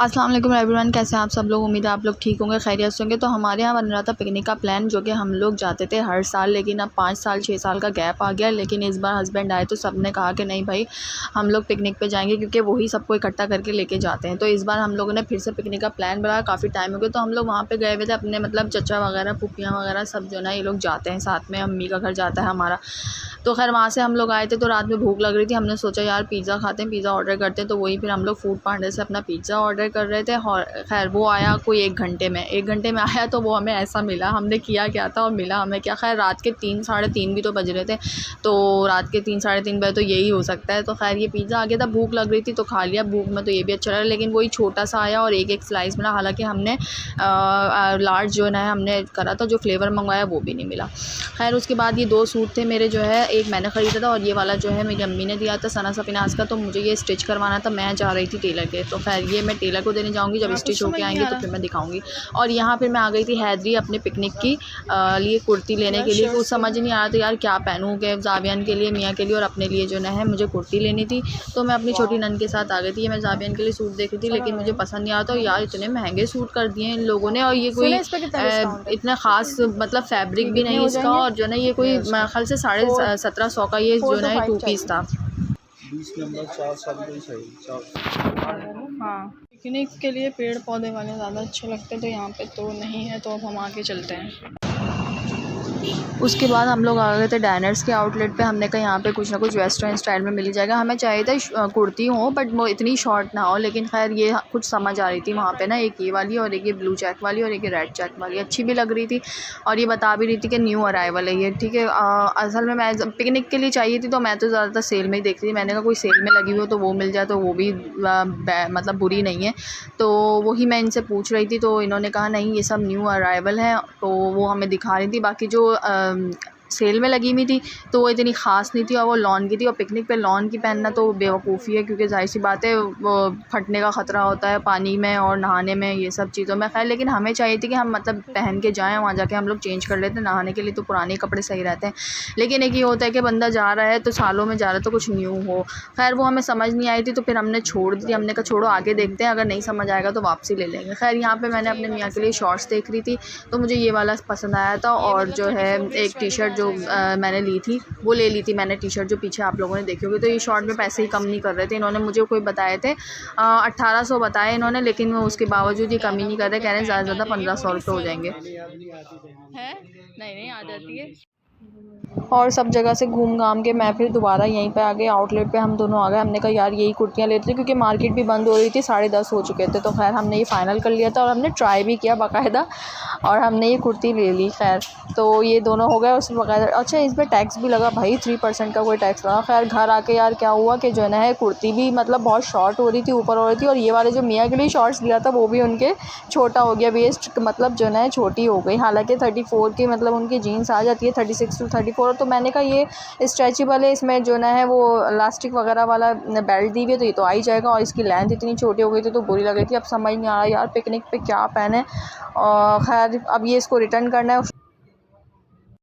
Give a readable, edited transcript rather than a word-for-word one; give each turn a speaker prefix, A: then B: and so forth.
A: अस्सलाम वालेकुम एवरीवन, कैसे हैं आप सब लोग। उम्मीद है आप लोग ठीक होंगे, खैरियत से होंगे। तो हमारे यहाँ बन रहा था पिकनिक का प्लान, जो कि हम लोग जाते थे हर साल, लेकिन अब 5 साल 6 साल का गैप आ गया। लेकिन इस बार हस्बैंड आए तो सब ने कहा कि नहीं भाई, हम लोग पिकनिक पे जाएंगे, क्योंकि वही सबको इकट्ठा करके लेके जाते हैं। तो इस बार हम लोगों ने फिर से पिकनिक का प्लान बनाया, काफ़ी टाइम हो गया। तो हम लोग वहाँ पर गए हुए थे अपने, मतलब चचा वगैरह, फूफियाँ वगैरह सब जो ना ये लोग जाते हैं साथ में, अम्मी का घर जाता है हमारा। तो खैर वहाँ से हम लोग आए थे, तो रात में भूख लग रही थी, हमने सोचा यार पिज़्ज़ा खाते हैं, पिज़्ज़ा ऑर्डर करते हैं। तो वही फिर हम लोग फूड पांडा से अपना पिज़्ज़ा ऑर्डर कर रहे थे। और खैर वो आया कोई 1 घंटे में आया। तो वो हमें ऐसा मिला, हमने किया क्या था और मिला हमें क्या। खैर रात के 3 साढ़े 3 भी तो बज रहे थे, तो रात के 3 साढ़े 3 बजे तो यही हो सकता है। तो खैर ये पिज़्ज़ा आ गया था, भूख लग रही थी तो खा लिया। भूख में तो ये भी अच्छा लगा, लेकिन वही छोटा सा आया और एक एक स्लाइस मिला। हालांकि हमने लार्ज जो है हमने करा था, जो फ्लेवर मंगवाया वो भी नहीं मिला। खैर उसके बाद ये 2 सूट थे मेरे, जो है एक मैंने ख़रीदा था और ये वाला जो है मेरी अम्मी ने दिया था, सना सफीनाज का। तो मुझे ये स्टिच करवाना था, मैं जा रही थी टेलर के। तो खैर ये मैं टेलर को देने जाऊँगी, जब स्टिच होके आएंगे तो फिर मैं दिखाऊंगी। और यहाँ फिर मैं आ गई थी हैदरी अपने पिकनिक की लिए कुर्ती लेने के लिए। कुछ समझ नहीं आ रहा था यार क्या पहनूँ, के जावियन के लिए, मियाँ के लिए और अपने लिए जो है मुझे कुर्ती लेनी थी। तो मैं अपनी छोटी नन के साथ आ गई थी। ये मैं जावियन के लिए सूट देख रही थी, लेकिन मुझे पसंद नहीं आ रहा था। यार इतने महंगे सूट कर दिए इन लोगों ने, और ये कोई इतना ख़ास मतलब फैब्रिक भी नहीं इसका, और जो है ये कोई मेरे ख्याल से 1750 का ये जो है 2 पीस था।
B: 20 नंबर 4 साल का ही सही 4।
A: हाँ, पिकनिक के लिए पेड़ पौधे वाले ज़्यादा अच्छे लगते हैं, तो यहाँ पे तो नहीं है, तो अब हम आगे चलते हैं। उसके बाद हम लोग आ गए थे डाइनर्स के आउटलेट पे। हमने कहा यहाँ पे कुछ ना कुछ वेस्टर्न स्टाइल में मिल ही जाएगा। हमें चाहिए था कुर्ती हो, बट वो इतनी शॉर्ट ना हो। लेकिन खैर ये कुछ समझ आ रही थी वहाँ पे ना, एक ये वाली और एक ये ब्लू चेक वाली और एक ये रेड चेक वाली अच्छी भी लग रही थी। और ये बता भी रही थी कि न्यू अराइवल है ये, ठीक है। असल में मैं पिकनिक के लिए चाहिए थी, तो मैं तो ज़्यादातर सेल में ही देख रही थी। मैंने कहा कोई सेल में लगी हुई हो तो वो मिल जाए तो वो भी मतलब बुरी नहीं है। तो वही मैं इनसे पूछ रही थी, तो इन्होंने कहा नहीं ये सब न्यू अराइवल है। तो वो हमें दिखा रही थी। बाकी जो सेल में लगी हुई थी तो वो इतनी ख़ास नहीं थी, और वो लॉन की थी। और पिकनिक पे लॉन की पहनना तो बेवकूफ़ी है, क्योंकि ज़ाहिर सी बात है वो फटने का ख़तरा होता है पानी में और नहाने में, ये सब चीज़ों में। खैर लेकिन हमें चाहिए थी कि हम मतलब पहन के जाएँ, वहाँ जाके हम लोग चेंज कर लेते हैं। नहाने के लिए तो पुराने कपड़े सही रहते हैं, लेकिन एक ये होता है कि बंदा जा रहा है तो सालों में जा रहा है तो कुछ न्यू हो। खैर वो हमें समझ नहीं आई थी, तो फिर हमने छोड़ दी। हमने कहा छोड़ो आगे देखते हैं, अगर नहीं समझ आएगा तो वापसी ले लेंगे। खैर यहाँ पे मैंने अपने मियाँ के लिए शॉर्ट्स देख रही थी, तो मुझे ये वाला पसंद आया था। और जो है एक टी शर्ट जो मैंने ली थी वो ले ली थी मैंने, टी शर्ट जो पीछे आप लोगों ने देखी होगी। तो ये शॉर्ट में पैसे ही कम नहीं कर रहे थे इन्होंने, मुझे कोई बताए थे 1800 बताए इन्होंने, लेकिन वो उसके बावजूद ये कमी नहीं कर रहे, कह रहे हैं ज़्यादा से ज़्यादा 1500 रुपये हो जाएंगे। है नहीं आ जाती है। और सब जगह से घूम घाम के मैं फिर दोबारा यहीं पे आ गई, आउटलेट पे हम दोनों आ गए। हमने कहा यार यही कुर्तियाँ लेते थे, क्योंकि मार्केट भी बंद हो रही थी, 10:30 हो चुके थे। तो खैर हमने ये फ़ाइनल कर लिया था, और हमने ट्राई भी किया बाकायदा, और हमने ये कुर्ती ले ली। खैर तो ये दोनों हो गए उसमें बाकायदा। अच्छा इस पर टैक्स भी लगा भाई, 3% का कोई टैक्स लगा। खैर घर आके यार क्या हुआ कि जो है कुर्ती भी मतलब बहुत शॉर्ट हो रही थी, ऊपर हो रही थी। और ये वाले जो मियाँ के लिए शॉर्ट्स लिया था वो भी उनके छोटा हो गया, वेस्ट मतलब जो है छोटी हो गई। हालांकि 34 की मतलब उनकी जीन्स आ जाती है, 36 to 34। तो मैंने कहा ये स्ट्रेचेबल है, इसमें जो है वो इलास्टिक वगैरह वाला बेल्ट दी हुई है, तो ये तो आ ही जाएगा। और इसकी लेंथ इतनी छोटी हो गई थी तो बुरी लग रही थी। अब समझ नहीं आ रहा यार पिकनिक पे क्या पहने। और खैर अब ये इसको रिटर्न करना है,